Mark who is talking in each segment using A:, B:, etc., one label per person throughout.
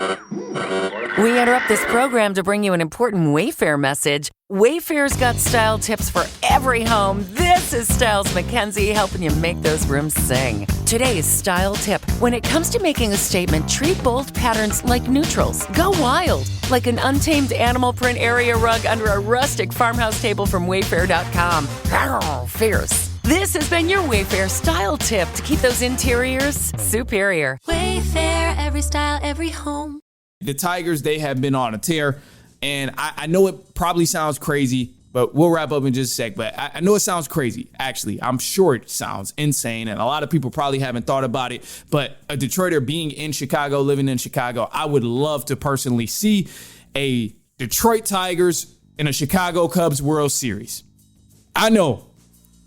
A: We interrupt this program to bring you an important Wayfair message. Wayfair's got style tips for every home. This is Styles McKenzie helping you make those rooms sing. Today's style tip. When it comes to making a statement, treat bold patterns like neutrals. Go wild, like an untamed animal print area rug under a rustic farmhouse table from Wayfair.com. Arr, fierce. This has been your Wayfair style tip to keep those interiors superior.
B: Wayfair, every style, every home.
C: The Tigers, they have been on a tear, and I know it probably sounds crazy, but we'll wrap up in just a sec. But I know it sounds crazy, actually. I'm sure it sounds insane, and a lot of people probably haven't thought about it. But a Detroiter being in Chicago, living in Chicago, I would love to personally see a Detroit Tigers in a Chicago Cubs World Series. I know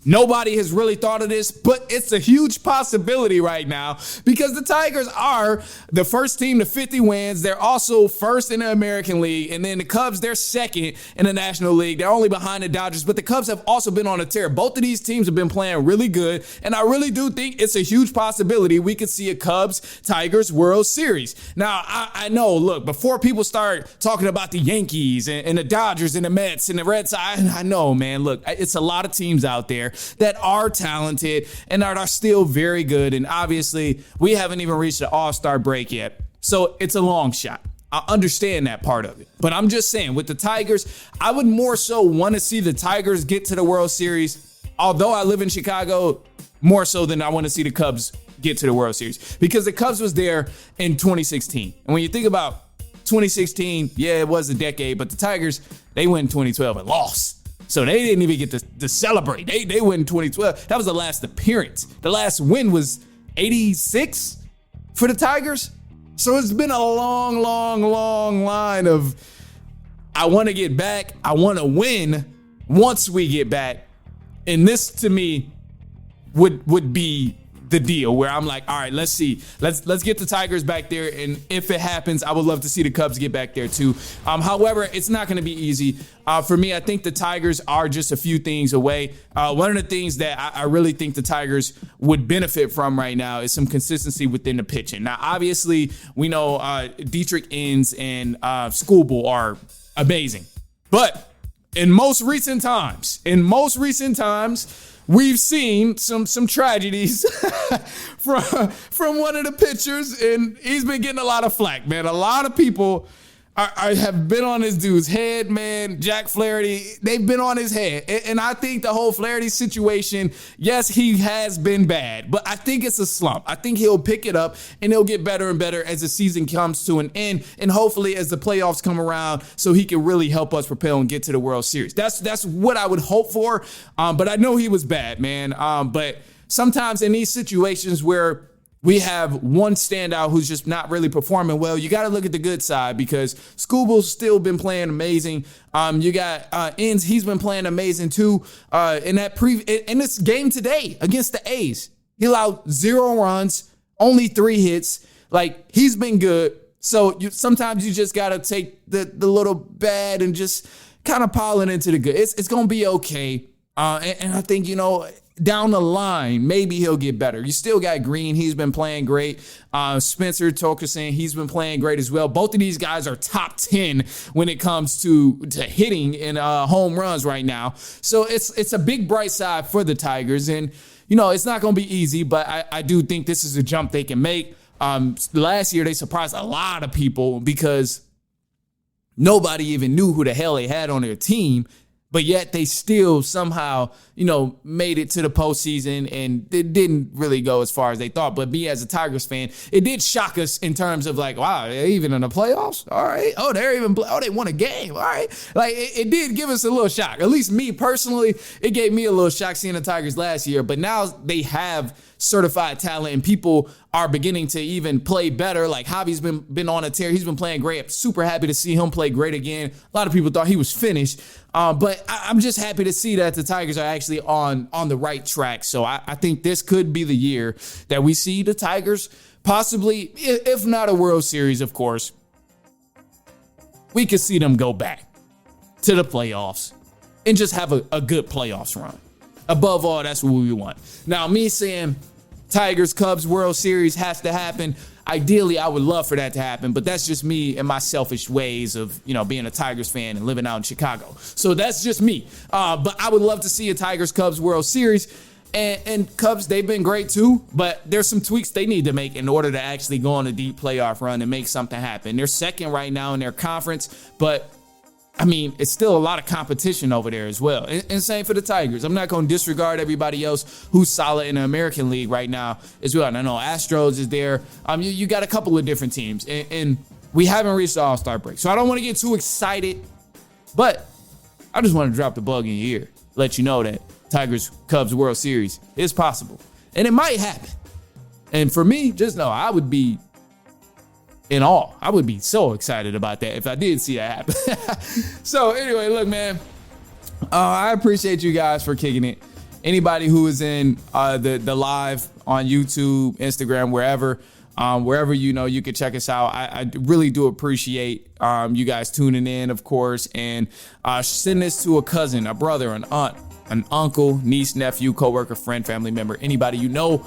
C: nobody has really thought of this, but it's a huge possibility right now because the Tigers are the first team to 50 wins. They're also first in the American League. And then the Cubs, they're second in the National League. They're only behind the Dodgers, but the Cubs have also been on a tear. Both of these teams have been playing really good. And I really do think it's a huge possibility we could see a Cubs-Tigers World Series. Now, I know, look, before people start talking about the Yankees and the Dodgers and the Mets and the Red Sox, I know, man, look, it's a lot of teams out there that are talented and that are still very good. And obviously, we haven't even reached the All-Star break yet. So it's a long shot. I understand that part of it. But I'm just saying, with the Tigers, I would more so want to see the Tigers get to the World Series. Although I live in Chicago, more so than I want to see the Cubs get to the World Series. Because the Cubs was there in 2016. And when you think about 2016, yeah, it was a decade. But the Tigers, they went in 2012 and lost. So they didn't even get to celebrate. They win in 2012. That was the last appearance. The last win was 86 for the Tigers. So it's been a long line of I want to get back. I want to win once we get back. And this to me would be the deal where I'm like, all right, let's see. Let's get the Tigers back there. And if it happens, I would love to see the Cubs get back there too. However, it's not going to be easy. For me, I think the Tigers are just a few things away. One of the things that I really think the Tigers would benefit from right now is some consistency within the pitching. Now, obviously, we know Dietrich Enns and Skubal are amazing. But in most recent times, we've seen some tragedies from one of the pitchers, and he's been getting a lot of flack, man. A lot of people have been on this dude's head, man. Jack Flaherty, they've been on his head. And I think the whole Flaherty situation, yes, he has been bad, but I think it's a slump. I think he'll pick it up and he'll get better and better as the season comes to an end, and hopefully as the playoffs come around so he can really help us propel and get to the World Series. That's what I would hope for, but I know he was bad, man. But sometimes in these situations where we have one standout who's just not really performing well, you got to look at the good side because Skubal's still been playing amazing. You got Enns, he's been playing amazing too. In this game today against the A's, he allowed 0 runs, only 3 hits. Like, he's been good. So sometimes you just got to take the little bad and just kind of pile it into the good. It's going to be okay. And I think, down the line, maybe he'll get better. You still got Green. He's been playing great. Spencer Torkelson, he's been playing great as well. Both of these guys are top 10 when it comes to hitting and home runs right now. So it's a big bright side for the Tigers. And, it's not going to be easy, but I do think this is a jump they can make. Last year, they surprised a lot of people because nobody even knew who the hell they had on their team. But yet they still somehow, made it to the postseason, and it didn't really go as far as they thought. But me as a Tigers fan, it did shock us in terms of like, wow, they're even in the playoffs? All right. Oh, they won a game. All right. Like, it did give us a little shock. At least me personally, it gave me a little shock seeing the Tigers last year. But now they have certified talent, and people are beginning to even play better. Like, Javi's been on a tear. He's been playing great. I'm super happy to see him play great again. A lot of people thought he was finished. But I'm just happy to see that the Tigers are actually on the right track. So I think this could be the year that we see the Tigers possibly, if not a World Series, of course, we could see them go back to the playoffs and just have a good playoffs run. Above all, that's what we want. Now, me saying Tigers Cubs World Series has to happen, ideally, I would love for that to happen, but that's just me and my selfish ways of, being a Tigers fan and living out in Chicago. So that's just me. But I would love to see a Tigers-Cubs World Series. And Cubs, they've been great too, but there's some tweaks they need to make in order to actually go on a deep playoff run and make something happen. They're second right now in their conference, but it's still a lot of competition over there as well. And same for the Tigers. I'm not going to disregard everybody else who's solid in the American League right now as well. And I know Astros is there. You got a couple of different teams, and we haven't reached the All-Star break. So I don't want to get too excited, but I just want to drop the bug in your ear, let you know that Tigers-Cubs World Series is possible. And it might happen. And for me, just know I would be in awe. I would be so excited about that if I did see that happen. So anyway, look, man, I appreciate you guys for kicking it. Anybody who is in the live on YouTube, Instagram, wherever you can check us out. I really do appreciate you guys tuning in, of course, and send this to a cousin, a brother, an aunt, an uncle, niece, nephew, coworker, friend, family member, anybody you know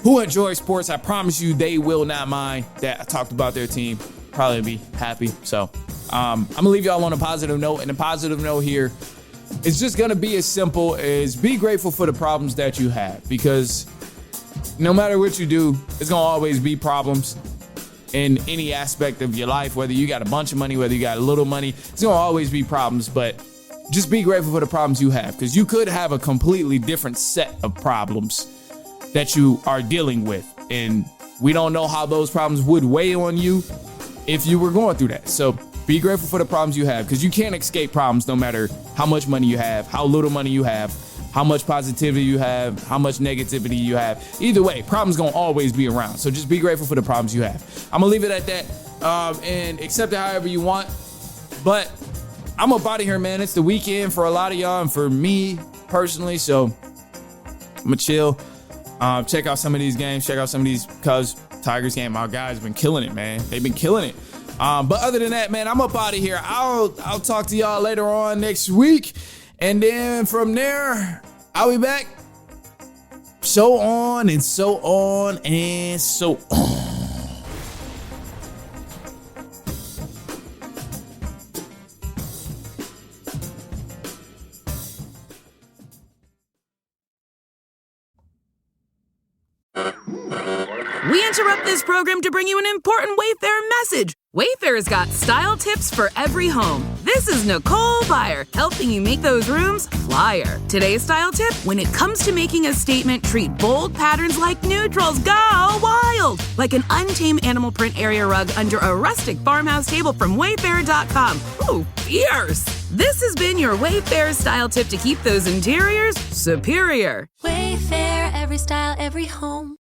C: who enjoys sports. I promise you they will not mind that I talked about their team. Probably be happy. So I'm going to leave y'all on a positive note. And the positive note here is just going to be as simple as be grateful for the problems that you have. Because no matter what you do, it's going to always be problems in any aspect of your life. Whether you got a bunch of money, whether you got a little money, it's going to always be problems. But just be grateful for the problems you have. Because you could have a completely different set of problems that you are dealing with, and we don't know how those problems would weigh on you if you were going through that. So be grateful for the problems you have, because you can't escape problems no matter how much money you have, how little money you have, how much positivity you have, how much negativity you have. Either way, problems gonna always be around. So just be grateful for the problems you have. I'm gonna leave it at that, and accept it however you want. But I'm up out of here, man. It's the weekend for a lot of y'all and for me personally, so I'm gonna chill. Check out some of these games. Check out some of these Cubs-Tigers game. My guys have been killing it, man. They've been killing it. But other than that, man, I'm up out of here. I'll talk to y'all later on next week. And then from there, I'll be back. So on and so on and so on.
D: We interrupt this program to bring you an important Wayfair message. Wayfair's got style tips for every home. This is Nicole Byer, helping you make those rooms flyer. Today's style tip: when it comes to making a statement, treat bold patterns like neutrals. Go wild! Like an untamed animal print area rug under a rustic farmhouse table from Wayfair.com. Ooh, fierce! This has been your Wayfair style tip to keep those interiors superior.
B: Wayfair, every style, every home.